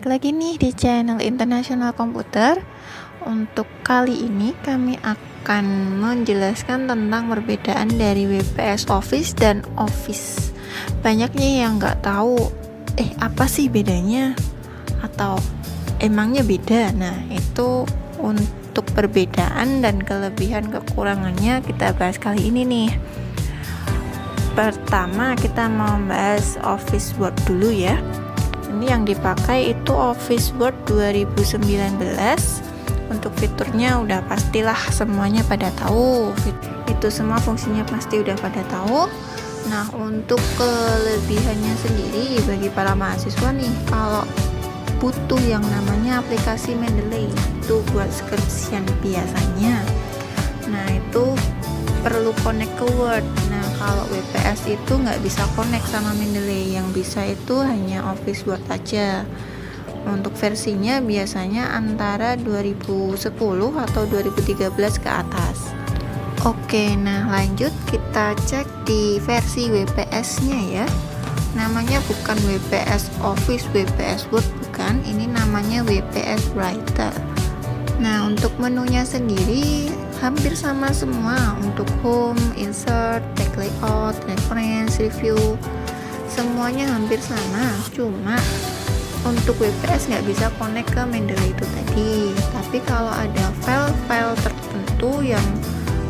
balik lagi nih di channel International Komputer. Untuk kali ini kami akan menjelaskan tentang perbedaan dari WPS Office dan Office. Banyak nih yang nggak tahu, apa sih bedanya? Atau emangnya beda? Nah, itu untuk perbedaan dan kelebihan kekurangannya kita bahas kali ini nih. Pertama kita mau bahas Office Word dulu ya. Ini yang dipakai itu Office Word 2019. Untuk fiturnya udah pastilah semuanya pada tahu. Itu semua fungsinya pasti udah pada tahu. Nah, untuk kelebihannya sendiri bagi para mahasiswa nih, kalau butuh yang namanya aplikasi Mendeley itu buat skripsian biasanya. Nah, itu perlu connect ke Word. Nah, kalau WPS itu nggak bisa connect sama Mendeley, yang bisa itu hanya Office Word aja. Untuk versinya biasanya antara 2010 atau 2013 ke atas. Oke, nah lanjut kita cek di versi WPS-nya ya. Namanya bukan WPS Office, WPS Word bukan, ini namanya WPS Writer. Nah, untuk menunya sendiri hampir sama semua. Untuk home, insert, tag layout, reference, review, semuanya hampir sama. Cuma untuk WPS nggak bisa connect ke Mendeley itu tadi. Tapi kalau ada file-file tertentu yang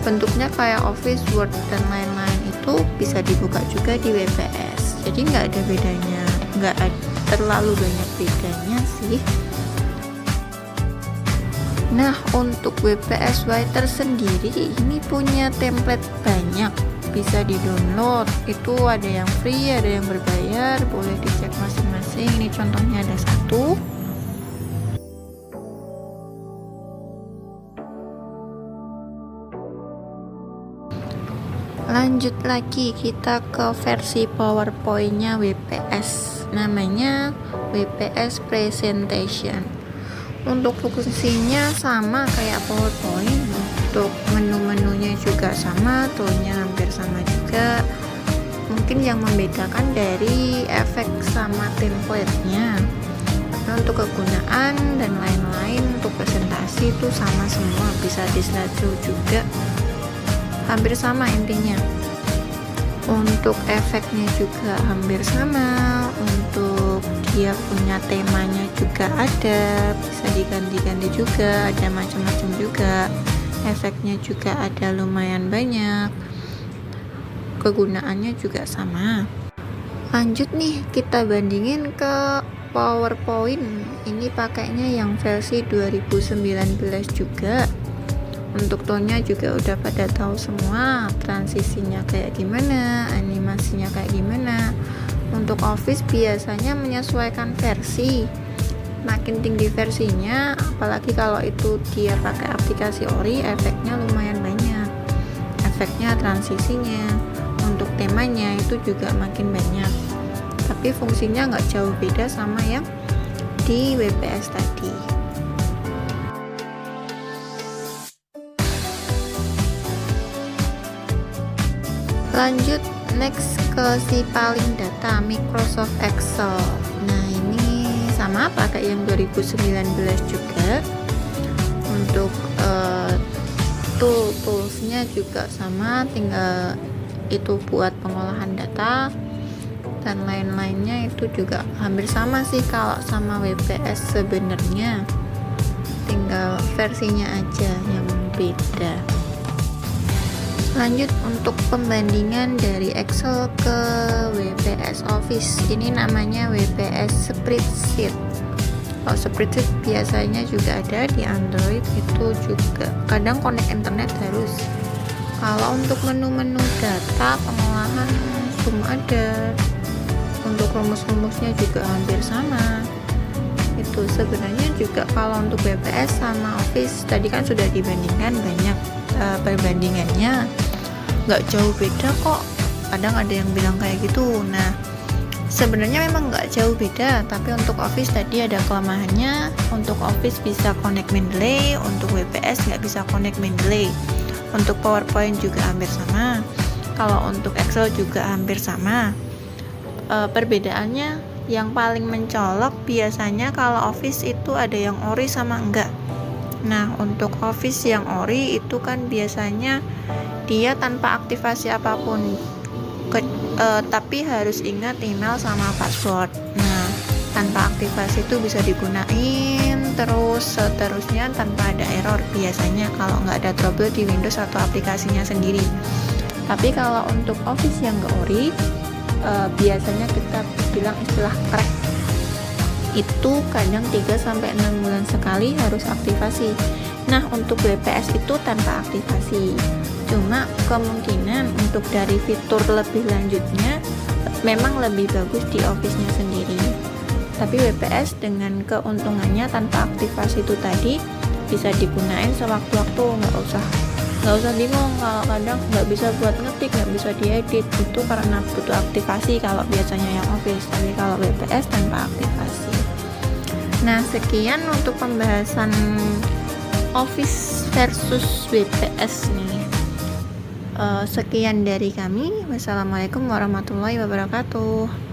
bentuknya kayak Office, Word, dan lain-lain itu bisa dibuka juga di WPS. Jadi nggak ada bedanya, nggak terlalu banyak bedanya sih. Nah, untuk WPS Writer sendiri ini punya template banyak, bisa di-download. Itu ada yang free, ada yang berbayar, boleh dicek masing-masing. Ini contohnya ada satu. Lanjut lagi kita ke versi PowerPoint-nya WPS. Namanya WPS Presentation. Untuk fungsinya sama kayak PowerPoint, untuk menu-menunya juga sama, toolnya hampir sama juga. Mungkin yang membedakan dari efek sama template-nya. Nah, untuk kegunaan dan lain-lain, untuk presentasi itu sama semua, bisa di slideshow juga, hampir sama intinya. Untuk efeknya juga hampir sama, untuk dia punya temanya juga ada, bisa diganti-ganti juga, ada macam-macam juga, efeknya juga ada lumayan banyak, kegunaannya juga sama. Lanjut nih, kita bandingin ke PowerPoint. Ini pakainya yang versi 2019 juga. Untuk tone-nya juga udah pada tahu semua, transisinya kayak gimana, animasinya kayak gimana. Untuk Office biasanya menyesuaikan versi, makin tinggi versinya, apalagi kalau itu dia pakai aplikasi Ori, efeknya lumayan banyak, efeknya, transisinya. Untuk temanya itu juga makin banyak, tapi fungsinya nggak jauh beda sama yang di WPS tadi. Lanjut next ke si paling data, Microsoft Excel. Nah, ini sama pakai yang 2019 juga. Untuk toolsnya juga sama, tinggal itu buat pengolahan data dan lain-lainnya itu juga hampir sama sih kalau sama WPS sebenarnya, tinggal versinya aja yang beda. Lanjut untuk pembandingan dari Excel ke WPS Office. Ini namanya WPS Spreadsheet. Kalau Spreadsheet biasanya juga ada di Android, itu juga kadang connect internet harus. Kalau untuk menu-menu data pengolahan semua ada. Untuk rumus-rumusnya juga hampir sama. Itu sebenarnya juga kalau untuk WPS sama Office tadi kan sudah dibandingkan, banyak perbandingannya, nggak jauh beda kok. Kadang ada yang bilang kayak gitu. Nah, sebenarnya memang nggak jauh beda, tapi untuk Office tadi ada kelemahannya. Untuk Office bisa connect Mendeley, untuk WPS nggak bisa connect Mendeley. Untuk PowerPoint juga hampir sama, kalau untuk Excel juga hampir sama. Perbedaannya Yang paling mencolok biasanya kalau Office itu ada yang ori sama enggak. Nah, untuk Office yang ori itu kan biasanya dia tanpa aktivasi apapun, tapi harus ingat email sama password. Nah, tanpa aktivasi itu bisa digunain terus seterusnya tanpa ada error biasanya kalau nggak ada trouble di Windows atau aplikasinya sendiri. Tapi kalau untuk Office yang nggak ori, biasanya kita bilang istilah crack, itu kadang 3-6 bulan sekali harus aktivasi. Nah, untuk WPS itu tanpa aktivasi. Cuma kemungkinan untuk dari fitur lebih lanjutnya memang lebih bagus di Office-nya sendiri. Tapi WPS dengan keuntungannya tanpa aktivasi itu tadi bisa digunain sewaktu-waktu, nggak usah bingung kalau kadang nggak bisa buat ngetik, nggak bisa diedit, itu karena butuh aktivasi kalau biasanya yang Office. Tapi kalau WPS tanpa aktivasi. Nah, sekian untuk pembahasan Office versus WPS nih. Sekian dari kami. Wassalamualaikum warahmatullahi wabarakatuh.